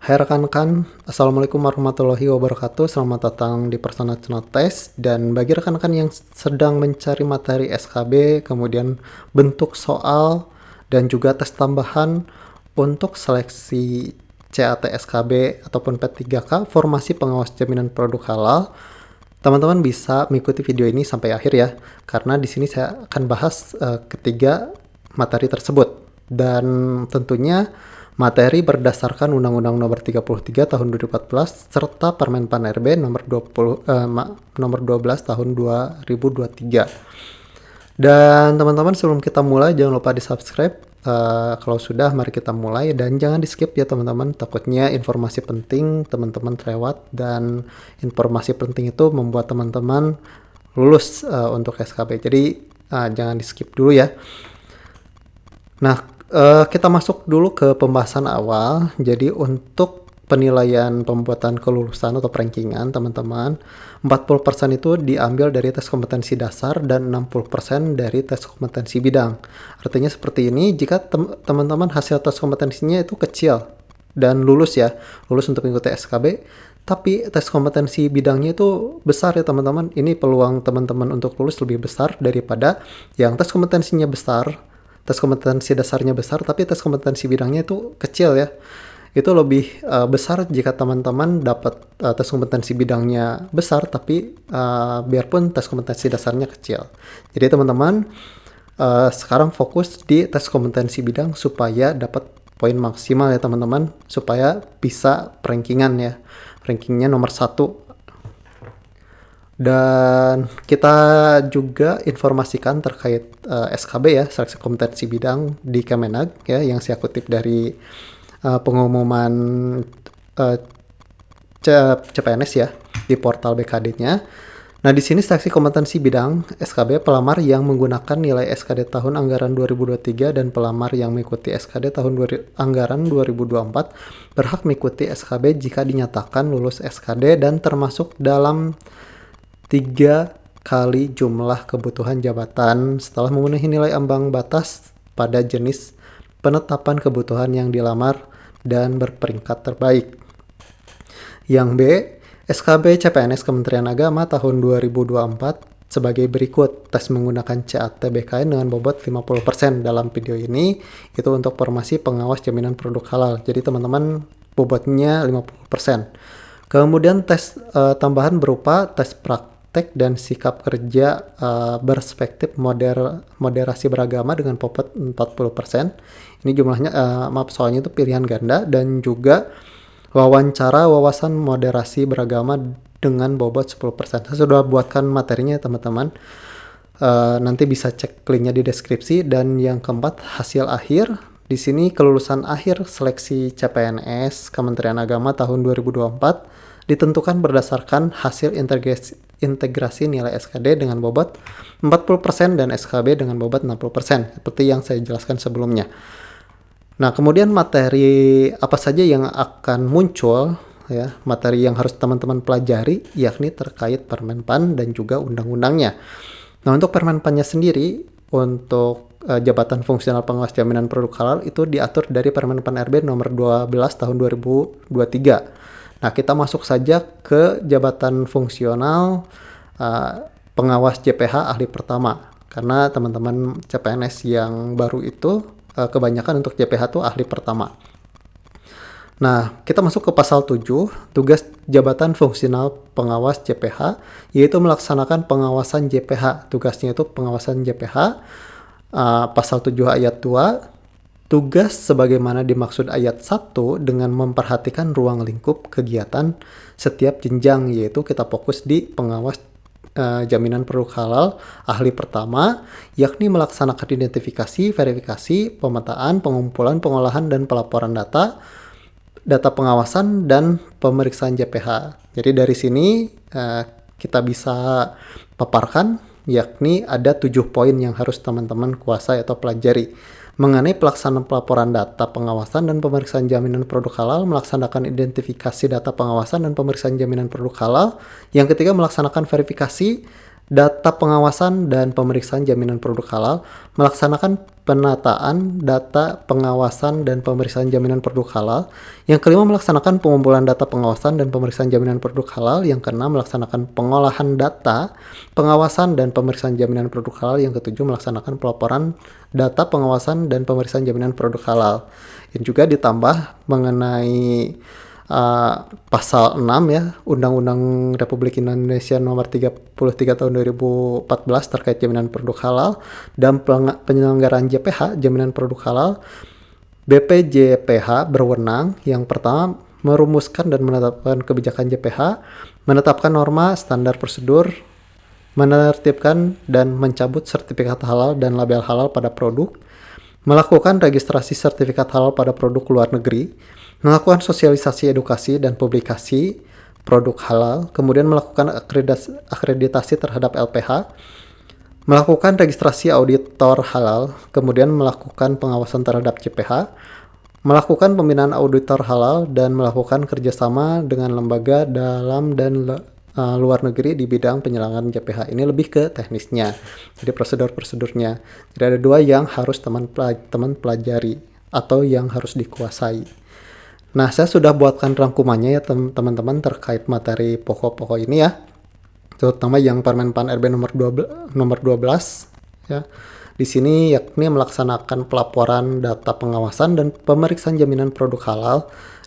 Hai rekan-rekan, Assalamualaikum warahmatullahi wabarakatuh. Selamat datang di Persona Channel Test. Dan bagi rekan-rekan yang sedang mencari materi SKB, kemudian bentuk soal, dan juga tes tambahan untuk seleksi CAT SKB ataupun P3K, Formasi Pengawas Jaminan Produk Halal, teman-teman bisa mengikuti video ini sampai akhir ya, karena di sini saya akan bahas ketiga materi tersebut. Dan tentunya materi berdasarkan Undang-Undang Nomor 33 Tahun 2014 serta Permen Pan RB Nomor 12 Tahun 2023. Dan teman-teman, sebelum kita mulai jangan lupa di-subscribe. Kalau sudah, mari kita mulai, dan jangan di-skip ya teman-teman. Takutnya informasi penting teman-teman terlewat, dan informasi penting itu membuat teman-teman lulus untuk SKB. Jadi jangan di-skip dulu ya. Nah, kita masuk dulu ke pembahasan awal. Jadi untuk penilaian pembuatan kelulusan atau rankingan teman-teman, 40% itu diambil dari tes kompetensi dasar dan 60% dari tes kompetensi bidang. Artinya seperti ini, jika teman-teman hasil tes kompetensinya itu kecil dan lulus untuk mengikuti SKB, tapi tes kompetensi bidangnya itu besar ya teman-teman, ini peluang teman-teman untuk lulus lebih besar daripada yang tes kompetensinya besar, tes kompetensi dasarnya besar, tapi tes kompetensi bidangnya itu kecil ya. Itu lebih besar jika teman-teman dapat tes kompetensi bidangnya besar, tapi biarpun tes kompetensi dasarnya kecil. Jadi teman-teman sekarang fokus di tes kompetensi bidang supaya dapat poin maksimal ya teman-teman, supaya bisa rankingan ya, rankingnya nomor 1. Dan kita juga informasikan terkait SKB ya, seleksi kompetensi bidang di Kemenag ya, yang saya kutip dari pengumuman CPNS ya di portal BKD-nya. Nah, di sini seleksi kompetensi bidang SKB, pelamar yang menggunakan nilai SKD tahun anggaran 2023 dan pelamar yang mengikuti SKD tahun anggaran 2024 berhak mengikuti SKB jika dinyatakan lulus SKD dan termasuk dalam 3 kali jumlah kebutuhan jabatan setelah memenuhi nilai ambang batas pada jenis penetapan kebutuhan yang dilamar dan berperingkat terbaik. Yang B, SKB CPNS Kementerian Agama tahun 2024 sebagai berikut. Tes menggunakan CAT BKN dengan bobot 50% dalam video ini, itu untuk formasi pengawas jaminan produk halal. Jadi teman-teman, bobotnya 50%. Kemudian tes tambahan berupa tes praktek dan sikap kerja berspektif moderasi beragama dengan bobot 40%. Ini jumlahnya, soalnya itu pilihan ganda, dan juga wawancara wawasan moderasi beragama dengan bobot 10%. Saya sudah buatkan materinya teman-teman. Nanti bisa cek linknya di deskripsi. Dan yang keempat, hasil akhir. Di sini kelulusan akhir seleksi CPNS Kementerian Agama tahun 2024 ditentukan berdasarkan hasil integrasi nilai SKD dengan bobot 40% dan SKB dengan bobot 60%, seperti yang saya jelaskan sebelumnya. Nah, kemudian materi apa saja yang akan muncul ya, materi yang harus teman-teman pelajari yakni terkait Permen Pan dan juga undang-undangnya. Nah, untuk Permen Pan-nya sendiri, untuk jabatan fungsional pengawas jaminan produk halal itu diatur dari Permen Pan RB nomor 12 tahun 2023. Nah, kita masuk saja ke jabatan fungsional pengawas JPH ahli pertama, karena teman-teman CPNS yang baru itu kebanyakan untuk JPH itu ahli pertama. Nah, kita masuk ke pasal 7, tugas jabatan fungsional pengawas JPH, yaitu melaksanakan pengawasan JPH. Tugasnya itu pengawasan JPH, pasal 7 ayat 2, tugas sebagaimana dimaksud ayat 1 dengan memperhatikan ruang lingkup kegiatan setiap jenjang, yaitu kita fokus di pengawas jaminan produk halal ahli pertama, yakni melaksanakan identifikasi, verifikasi, pemetaan, pengumpulan, pengolahan, dan pelaporan data pengawasan, dan pemeriksaan JPH. Jadi dari sini kita bisa paparkan, yakni ada 7 poin yang harus teman-teman kuasai atau pelajari. Mengenai pelaksanaan pelaporan data pengawasan dan pemeriksaan jaminan produk halal, melaksanakan identifikasi data pengawasan dan pemeriksaan jaminan produk halal. Yang ketiga, melaksanakan verifikasi data pengawasan dan pemeriksaan jaminan produk halal, melaksanakan penataan data pengawasan dan pemeriksaan jaminan produk halal. Yang kelima, melaksanakan pengumpulan data pengawasan dan pemeriksaan jaminan produk halal. Yang keenam, melaksanakan pengolahan data pengawasan dan pemeriksaan jaminan produk halal. Yang ketujuh, melaksanakan pelaporan data pengawasan dan pemeriksaan jaminan produk halal. Ini juga ditambah mengenai pasal 6 ya, Undang-Undang Republik Indonesia Nomor 33 Tahun 2014 terkait jaminan produk halal dan penyelenggaraan JPH, jaminan produk halal. BPJPH berwenang yang pertama merumuskan dan menetapkan kebijakan JPH, menetapkan norma standar prosedur, menertibkan dan mencabut sertifikat halal dan label halal pada produk, melakukan registrasi sertifikat halal pada produk luar negeri, melakukan sosialisasi edukasi dan publikasi produk halal, kemudian melakukan akreditasi terhadap LPH, melakukan registrasi auditor halal, kemudian melakukan pengawasan terhadap CPH, melakukan pembinaan auditor halal, dan melakukan kerjasama dengan lembaga dalam dan luar negeri di bidang penyelenggaraan JPH. Ini lebih ke teknisnya, jadi prosedur-prosedurnya. Jadi ada dua yang harus teman pelajari atau yang harus dikuasai. Nah, saya sudah buatkan rangkumannya ya teman-teman terkait materi pokok-pokok ini ya, terutama yang Permen-Pan RB nomor 12 ya. Di sini yakni melaksanakan pelaporan data pengawasan dan pemeriksaan jaminan produk halal.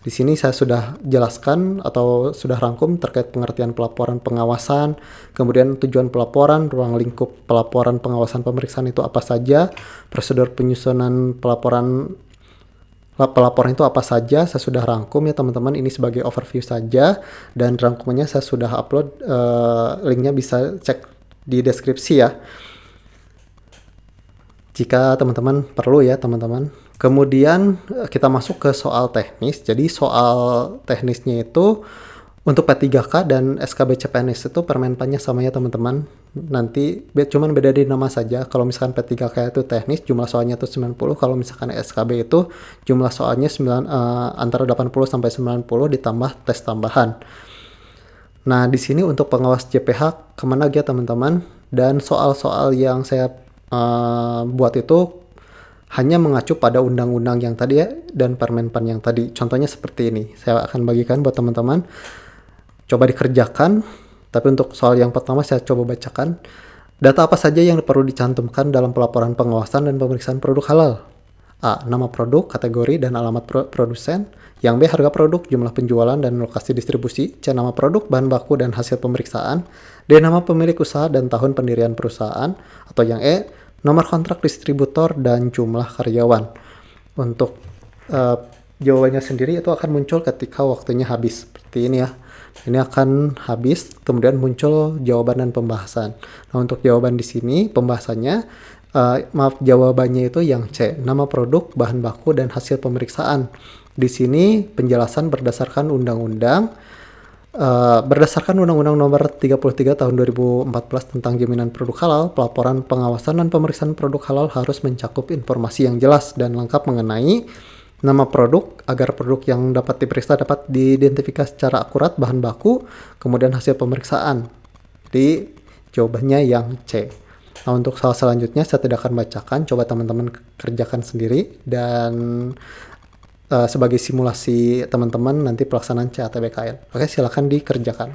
Di sini saya sudah jelaskan atau sudah rangkum terkait pengertian pelaporan pengawasan, kemudian tujuan pelaporan, ruang lingkup pelaporan pengawasan pemeriksaan itu apa saja, prosedur penyusunan pelaporan itu apa saja. Saya sudah rangkum ya teman-teman, ini sebagai overview saja dan rangkumannya saya sudah upload, linknya bisa cek di deskripsi ya jika teman-teman perlu ya teman-teman. Kemudian kita masuk ke soal teknis. Jadi soal teknisnya itu untuk P3K dan SKB CPNS itu Permenpannya sama ya teman-teman. Nanti cuman beda di nama saja. Kalau misalkan P3K itu teknis, jumlah soalnya itu 90. Kalau misalkan SKB itu jumlah soalnya antara 80 sampai 90 ditambah tes tambahan. Nah, di sini untuk pengawas JPH kemana ya teman-teman? Dan soal-soal yang saya buat itu hanya mengacu pada undang-undang yang tadi ya dan Permenpan yang tadi. Contohnya seperti ini. Saya akan bagikan buat teman-teman. Coba dikerjakan, tapi untuk soal yang pertama saya coba bacakan. Data apa saja yang perlu dicantumkan dalam pelaporan pengawasan dan pemeriksaan produk halal? A. Nama produk, kategori, dan alamat produsen. Yang B. Harga produk, jumlah penjualan, dan lokasi distribusi. C. Nama produk, bahan baku, dan hasil pemeriksaan. D. Nama pemilik usaha dan tahun pendirian perusahaan. Atau yang E. Nomor kontrak distributor dan jumlah karyawan. Untuk jawabannya sendiri itu akan muncul ketika waktunya habis. Seperti ini ya. Ini akan habis, kemudian muncul jawaban dan pembahasan. Nah, untuk jawaban di sini, pembahasannya, jawabannya itu yang C, nama produk, bahan baku, dan hasil pemeriksaan. Di sini penjelasan berdasarkan undang-undang, Nomor 33 Tahun 2014 tentang jaminan produk halal. Pelaporan pengawasan dan pemeriksaan produk halal harus mencakup informasi yang jelas dan lengkap mengenai nama produk agar produk yang dapat diperiksa dapat diidentifikasi secara akurat, bahan baku, kemudian hasil pemeriksaan. Jadi jawabannya yang C. Nah, untuk soal selanjutnya saya tidak akan bacakan, coba teman-teman kerjakan sendiri dan sebagai simulasi teman-teman nanti pelaksanaan CATBKN. Oke, silakan dikerjakan.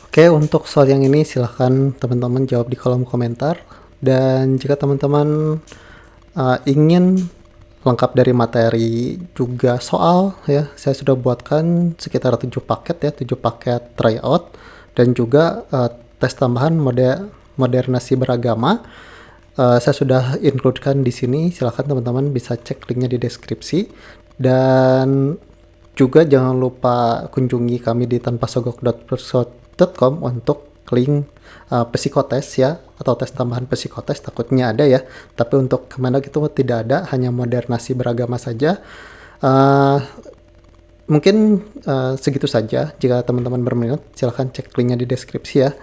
Oke, untuk soal yang ini silahkan teman-teman jawab di kolom komentar. Dan jika teman-teman ingin lengkap dari materi juga soal ya, saya sudah buatkan sekitar 7 paket ya, 7 paket tryout dan juga tes tambahan modernasi beragama. Saya sudah includekan di sini, silahkan teman-teman bisa cek linknya di deskripsi. Dan juga jangan lupa kunjungi kami di tanpasogok.com untuk link psikotes ya, atau tes tambahan psikotes, takutnya ada ya. Tapi untuk Kemenag itu tidak ada, hanya modernasi beragama saja. Mungkin segitu saja. Jika teman-teman berminat, silahkan cek linknya di deskripsi ya.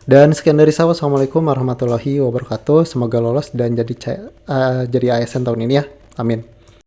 Dan sekian dari saya. Wassalamualaikum warahmatullahi wabarakatuh. Semoga lolos dan jadi ASN tahun ini ya. Amin.